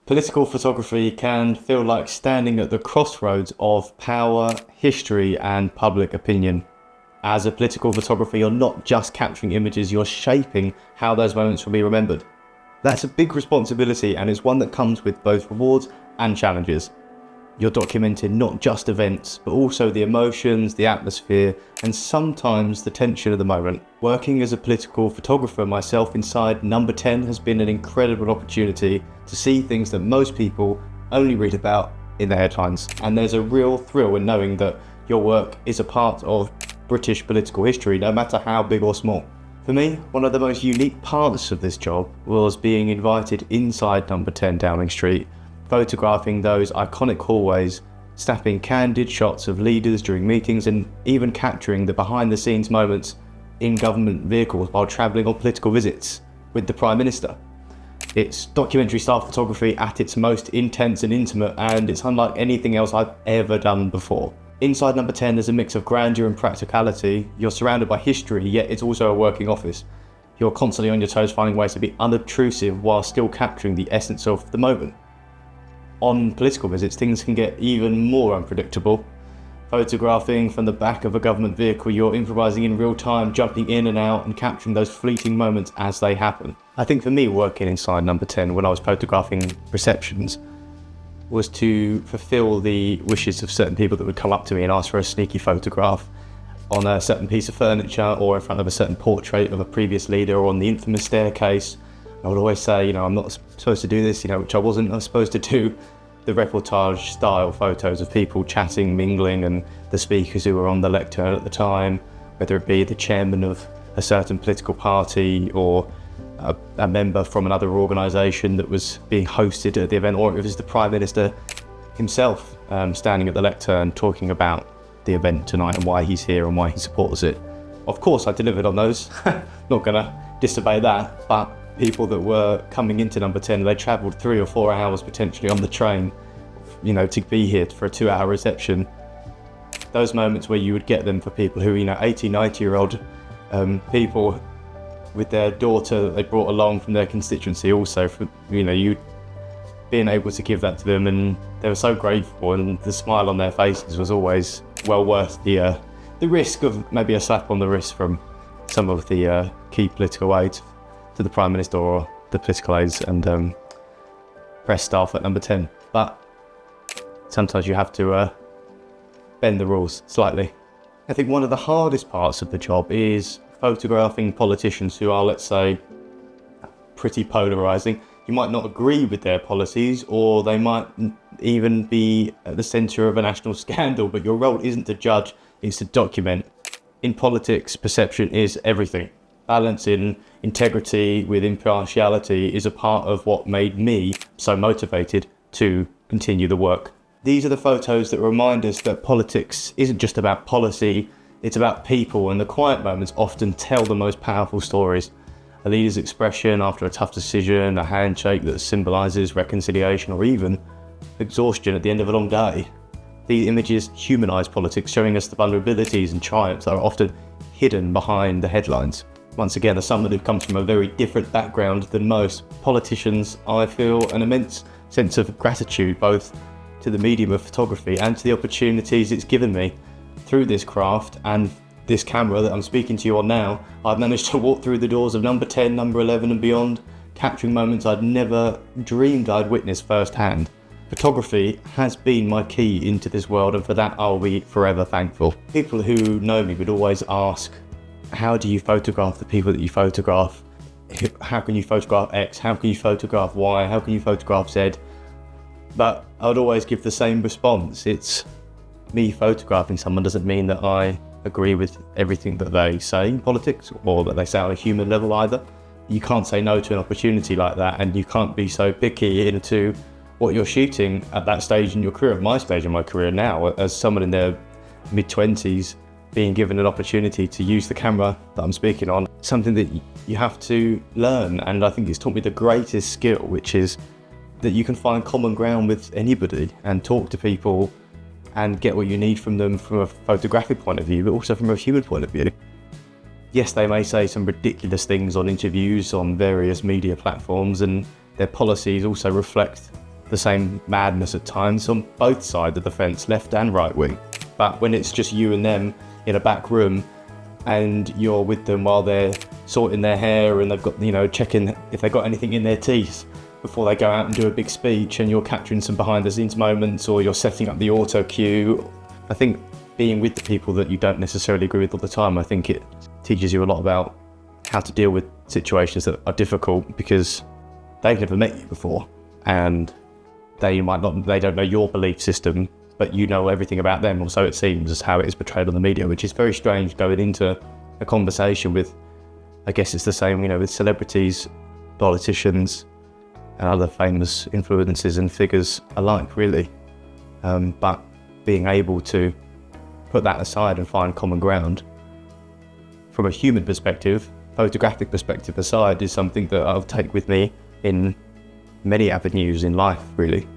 Political photography can feel like standing at the crossroads of power, history, and public opinion. As a political photographer, you're not just capturing images, you're shaping how those moments will be remembered. That's a big responsibility, and it's one that comes with both rewards and challenges. You're documenting not just events, but also the emotions, the atmosphere, and sometimes the tension of the moment. Working as a political photographer myself inside Number 10 has been an incredible opportunity to see things that most people only read about in the headlines. And there's a real thrill in knowing that your work is a part of British political history, no matter how big or small. For me, one of the most unique parts of this job was being invited inside Number 10 Downing Street, photographing those iconic hallways, snapping candid shots of leaders during meetings, and even capturing the behind-the-scenes moments in government vehicles while travelling on political visits with the Prime Minister. It's documentary-style photography at its most intense and intimate, and it's unlike anything else I've ever done before. Inside Number 10, there's a mix of grandeur and practicality. You're surrounded by history, yet it's also a working office. You're constantly on your toes, finding ways to be unobtrusive while still capturing the essence of the moment. On political visits, things can get even more unpredictable. Photographing from the back of a government vehicle, you're improvising in real time, jumping in and out and capturing those fleeting moments as they happen. I think for me, working inside Number 10 when I was photographing receptions was to fulfill the wishes of certain people that would come up to me and ask for a sneaky photograph on a certain piece of furniture or in front of a certain portrait of a previous leader or on the infamous staircase. I would always say, I'm not supposed to do this, which I wasn't. I was supposed to do the reportage style photos of people chatting, mingling, and the speakers who were on the lectern at the time, whether it be the chairman of a certain political party or a member from another organisation that was being hosted at the event, or it was the Prime Minister himself standing at the lectern talking about the event tonight and why he's here and why he supports it. Of course, I delivered on those. Not going to disobey that, but people that were coming into Number 10, they travelled 3 or 4 hours potentially on the train, to be here for a 2-hour reception. Those moments where you would get them for people who, 80, 90-year-old people with their daughter that they brought along from their constituency also, you being able to give that to them, and they were so grateful, and the smile on their faces was always well worth the risk of maybe a slap on the wrist from some of the key political aides to the Prime Minister or the political aides and press staff at Number 10. But sometimes you have to bend the rules slightly. I think one of the hardest parts of the job is photographing politicians who are, let's say, pretty polarizing. You might not agree with their policies, or they might even be at the centre of a national scandal, but your role isn't to judge, it's to document. In politics, perception is everything. Balancing integrity with impartiality is a part of what made me so motivated to continue the work. These are the photos that remind us that politics isn't just about policy, it's about people, and the quiet moments often tell the most powerful stories. A leader's expression after a tough decision, a handshake that symbolises reconciliation, or even exhaustion at the end of a long day. These images humanise politics, showing us the vulnerabilities and triumphs that are often hidden behind the headlines. Once again, as someone who comes from a very different background than most politicians, I feel an immense sense of gratitude both to the medium of photography and to the opportunities it's given me. Through this craft and this camera that I'm speaking to you on now, I've managed to walk through the doors of Number 10, Number 11 and beyond, capturing moments I'd never dreamed I'd witness firsthand. Photography has been my key into this world, and for that I'll be forever thankful. People who know me would always ask, how do you photograph the people that you photograph? How can you photograph X? How can you photograph Y? How can you photograph Z? But I would always give the same response. It's me photographing someone doesn't mean that I agree with everything that they say in politics or that they say on a human level either. You can't say no to an opportunity like that, and you can't be so picky into what you're shooting at that stage in your career, at my stage in my career now, as someone in their mid-20s being given an opportunity to use the camera that I'm speaking on, something that you have to learn. And I think it's taught me the greatest skill, which is that you can find common ground with anybody and talk to people and get what you need from them from a photographic point of view, but also from a human point of view. Yes, they may say some ridiculous things on interviews on various media platforms, and their policies also reflect the same madness at times on both sides of the fence, left and right wing. But when it's just you and them in a back room and you're with them while they're sorting their hair and they've got, checking if they've got anything in their teeth before they go out and do a big speech, and you're capturing some behind the scenes moments, or you're setting up the auto cue. I think being with the people that you don't necessarily agree with all the time, I think it teaches you a lot about how to deal with situations that are difficult, because they've never met you before and they don't know your belief system, but you know everything about them, or so it seems, as how it is portrayed on the media, which is very strange going into a conversation with, I guess it's the same, with celebrities, politicians, and other famous influences and figures alike, really. But being able to put that aside and find common ground from a human perspective, photographic perspective aside, is something that I'll take with me in many avenues in life, really.